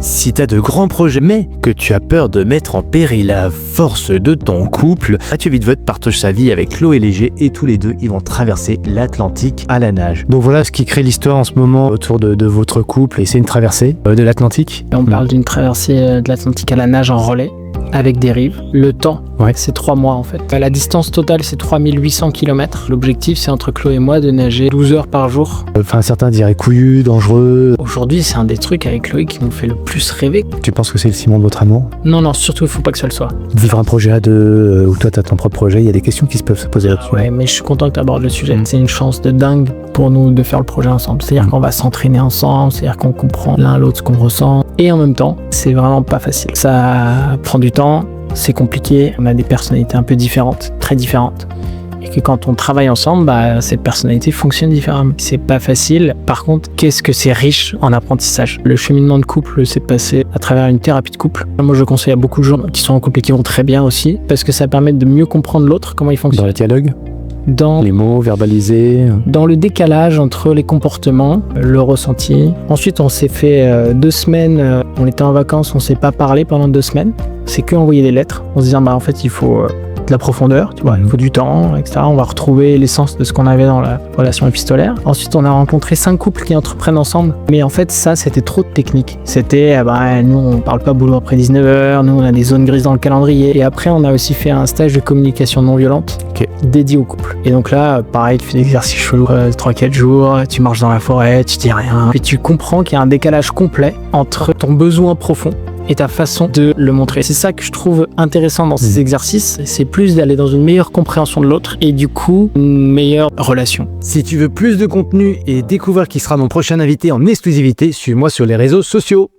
Si t'as de grands projets mais que tu as peur de mettre en péril la force de ton couple, Mathieu Wittevot partage sa vie avec Chloé Léger et tous les deux ils vont traverser l'Atlantique à la nage. Donc voilà ce qui crée l'histoire en ce moment autour de votre couple et c'est une traversée de l'Atlantique. On parle d'une traversée de l'Atlantique à la nage en relais avec des rives. Le temps, c'est 3 mois en fait. La distance totale, c'est 3800 km. L'objectif, c'est entre Chloé et moi de nager 12 heures par jour. Enfin, certains diraient couillu, dangereux. Aujourd'hui, c'est un des trucs avec Chloé qui nous fait le plus rêver. Tu penses que c'est le ciment de votre amour? Non, surtout, il faut pas que ça le soit. Vivre un projet à deux, ou toi, t'as ton propre projet, il y a des questions qui se peuvent se poser là-dessus. Ouais, mais je suis content que tu abordes le sujet. C'est une chance de dingue pour nous de faire le projet ensemble. C'est-à-dire qu'on va s'entraîner ensemble, c'est-à-dire qu'on comprend l'un l'autre ce qu'on ressent. Et en même temps, c'est vraiment pas facile. Ça prend du temps. C'est compliqué, on a des personnalités un peu différentes, très différentes. Et que quand on travaille ensemble, ces personnalités fonctionnent différemment. C'est pas facile. Par contre, qu'est-ce que c'est riche en apprentissage. Le cheminement de couple s'est passé à travers une thérapie de couple. Moi, je conseille à beaucoup de gens qui sont en couple et qui vont très bien aussi, parce que ça permet de mieux comprendre l'autre, comment il fonctionne. Dans le dialogue, dans les mots verbalisés, dans le décalage entre les comportements, le ressenti. Ensuite, on s'est fait 2 semaines, on était en vacances, on s'est pas parlé pendant 2 semaines. C'est que envoyer des lettres en se disant en fait il faut de la profondeur, tu vois, il faut du temps, etc. On va retrouver l'essence de ce qu'on avait dans la relation épistolaire. Ensuite, on a rencontré 5 couples qui entreprennent ensemble. Mais en fait, ça, c'était trop de technique. C'était, nous, on parle pas boulot après 19h, nous, on a des zones grises dans le calendrier. Et après, on a aussi fait un stage de communication non violente dédié au couple. Et donc là, pareil, tu fais des exercices chelous, 3-4 jours, tu marches dans la forêt, tu dis rien. Et tu comprends qu'il y a un décalage complet entre ton besoin profond et ta façon de le montrer. C'est ça que je trouve intéressant dans ces exercices, c'est plus d'aller dans une meilleure compréhension de l'autre et du coup, une meilleure relation. Si tu veux plus de contenu et découvrir qui sera mon prochain invité en exclusivité, suis-moi sur les réseaux sociaux.